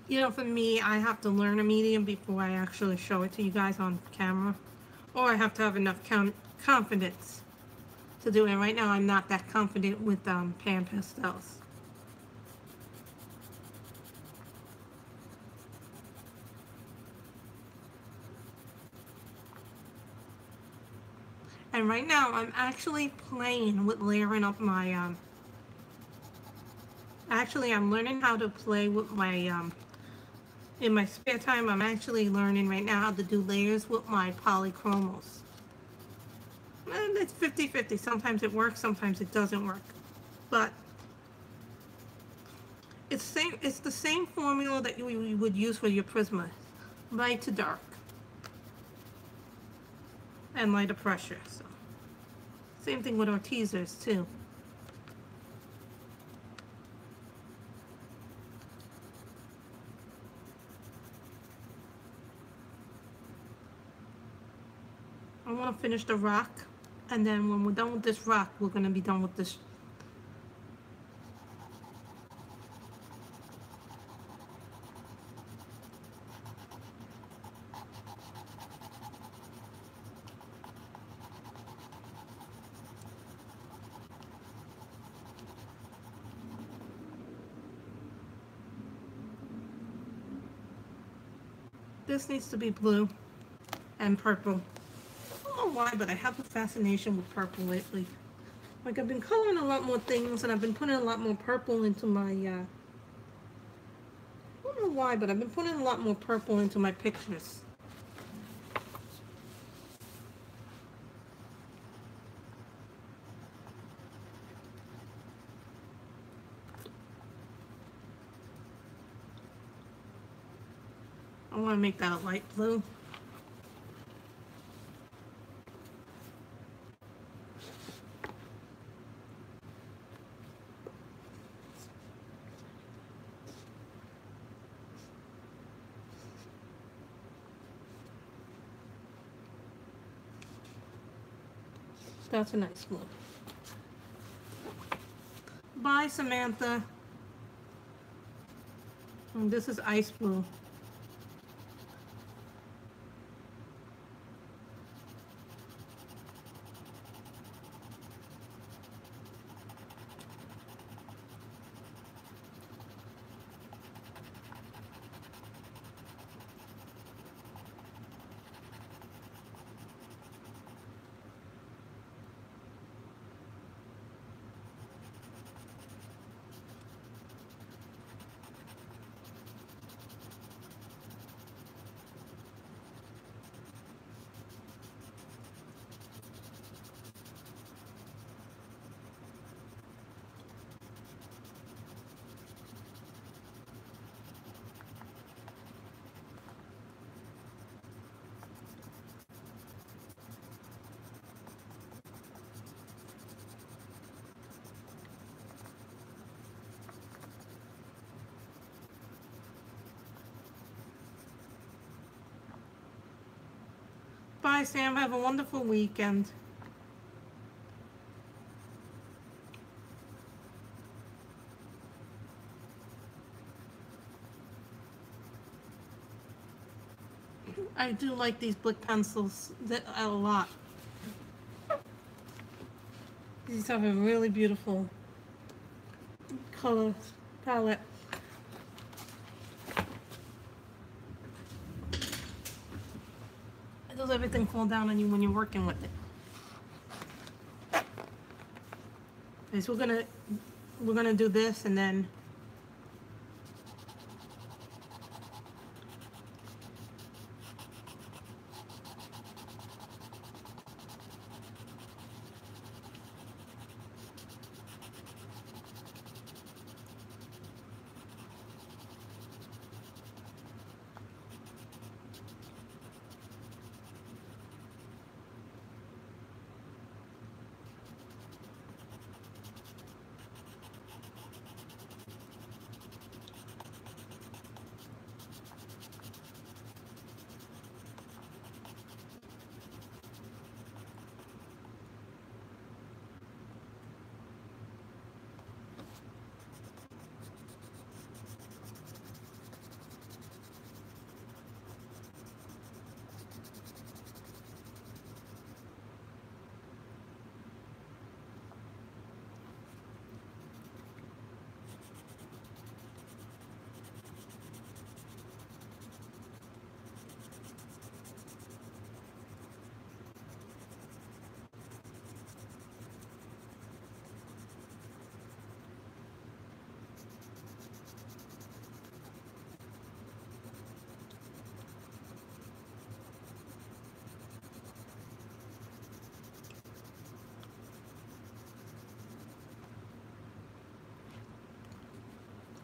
You know, for me, I have to learn a medium before I actually show it to you guys on camera. Or I have to have enough confidence to do it. Right now, I'm not that confident with pan pastels. And right now, I'm actually playing with layering up my, actually, I'm learning how to play with my, in my spare time, I'm actually learning right now how to do layers with my polychromos. And it's 50-50. Sometimes it works, sometimes it doesn't work. But it's the same formula that you would use for your Prisma. Light to dark. And light to pressure. So same thing with our teasers too. I want to finish the rock, and then when we're done with this rock, we're going to be done with this. This needs to be blue and purple. I don't know why, but I have a fascination with purple lately. Like, I've been coloring a lot more things, and I've been putting a lot more purple into my, I don't know why, but I've been putting a lot more purple into my pictures. I want to make that a light blue. That's a nice blue. Bye, Samantha. And this is ice blue. Bye, Sam. Have a wonderful weekend. I do like these Blick pencils a lot. These have a really beautiful color palette. It does everything fall down on you when you're working with it. Okay, so we're gonna do this, and then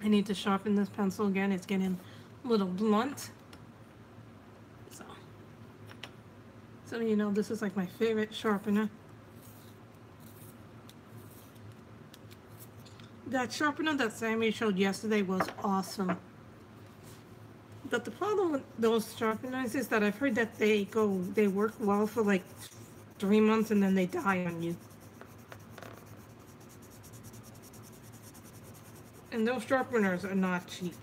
I need to sharpen this pencil again. It's getting a little blunt. So you know, this is like my favorite sharpener. That sharpener that Sammy showed yesterday was awesome. But the problem with those sharpeners is that I've heard that they work well for like 3 months and then they die on you. And those sharpeners are not cheap.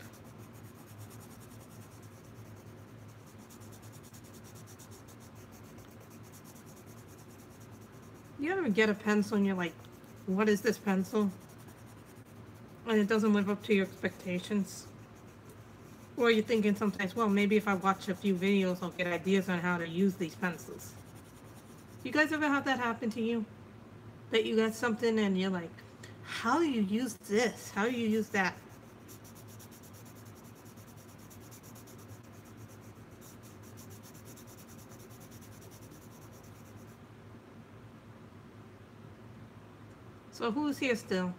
You ever get a pencil and you're like, what is this pencil? And it doesn't live up to your expectations? Or you're thinking sometimes, well, maybe if I watch a few videos, I'll get ideas on how to use these pencils. You guys ever have that happen to you? That you got something and you're like, how do you use this? How do you use that? So who's here still?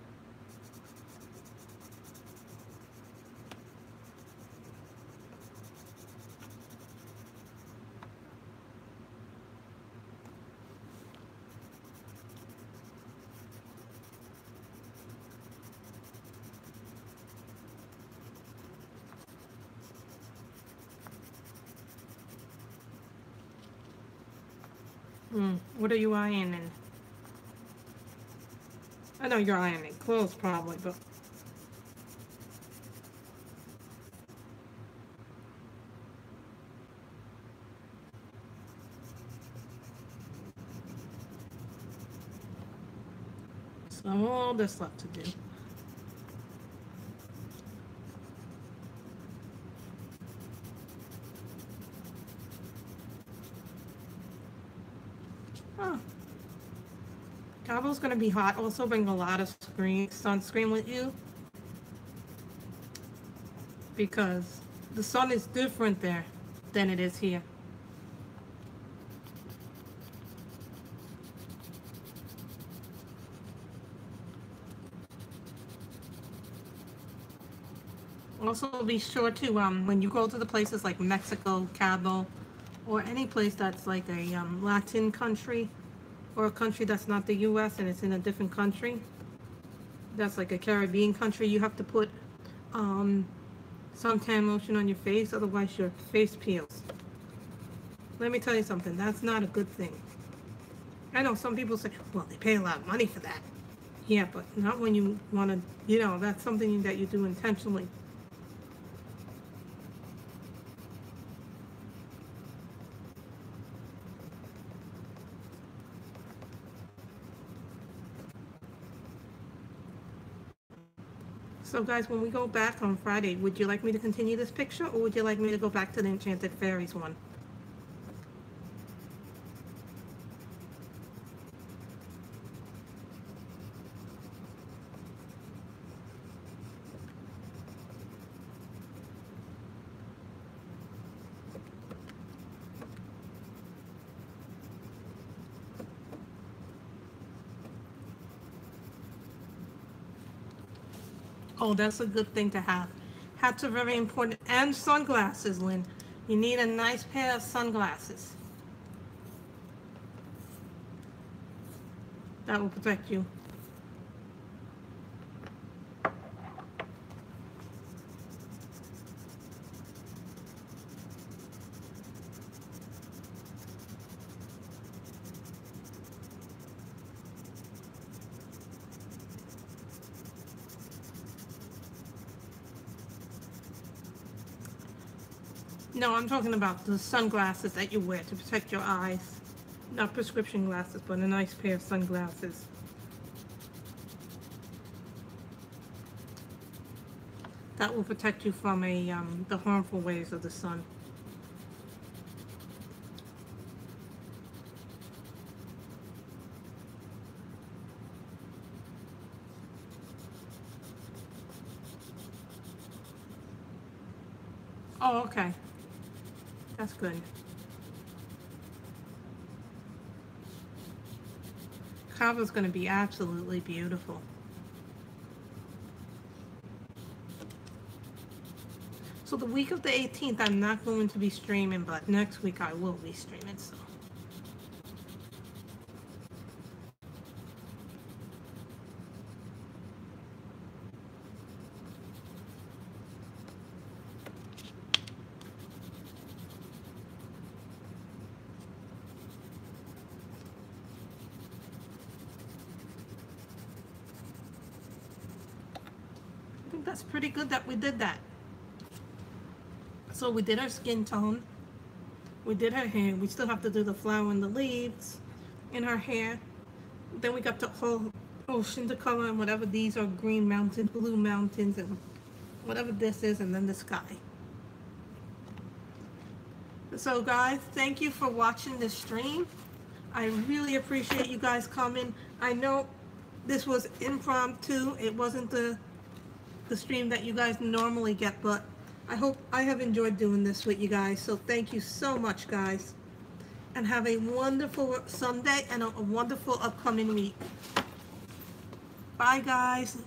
What are you ironing? I know you're ironing clothes probably, but so all this left to do. Oh. Cabo's gonna be hot. Also bring a lot of sunscreen with you. Because the sun is different there than it is here. Also be sure to, when you go to the places like Mexico, Cabo, or any place that's like a Latin country, or a country that's not the US and it's in a different country, that's like a Caribbean country, you have to put suntan lotion on your face, otherwise your face peels. Let me tell you something, that's not a good thing. I know some people say, well, they pay a lot of money for that. Yeah, but not when you want to, you know, that's something that you do intentionally. So guys, when we go back on Friday, would you like me to continue this picture, or would you like me to go back to the Enchanted Fairies one? Oh, that's a good thing to have. Hats are very important. And sunglasses, Lynn. You need a nice pair of sunglasses. That will protect you. No, I'm talking about the sunglasses that you wear to protect your eyes. Not prescription glasses, but a nice pair of sunglasses. That will protect you from the harmful rays of the sun. Oh, okay. That's good. Cabo's going to be absolutely beautiful. So the week of the 18th, I'm not going to be streaming, but next week I will be streaming, so. I think that's pretty good that we did that. So we did her skin tone. We did her hair. We still have to do the flower and the leaves in her hair. Then we got the whole ocean to color and whatever these are, green mountains, blue mountains, and whatever this is, and then the sky. So guys, thank you for watching this stream. I really appreciate you guys coming. I know this was impromptu. It wasn't the stream that you guys normally get, but I hope I have enjoyed doing this with you guys. So thank you so much, guys. And have a wonderful Sunday and a wonderful upcoming week. Bye, guys.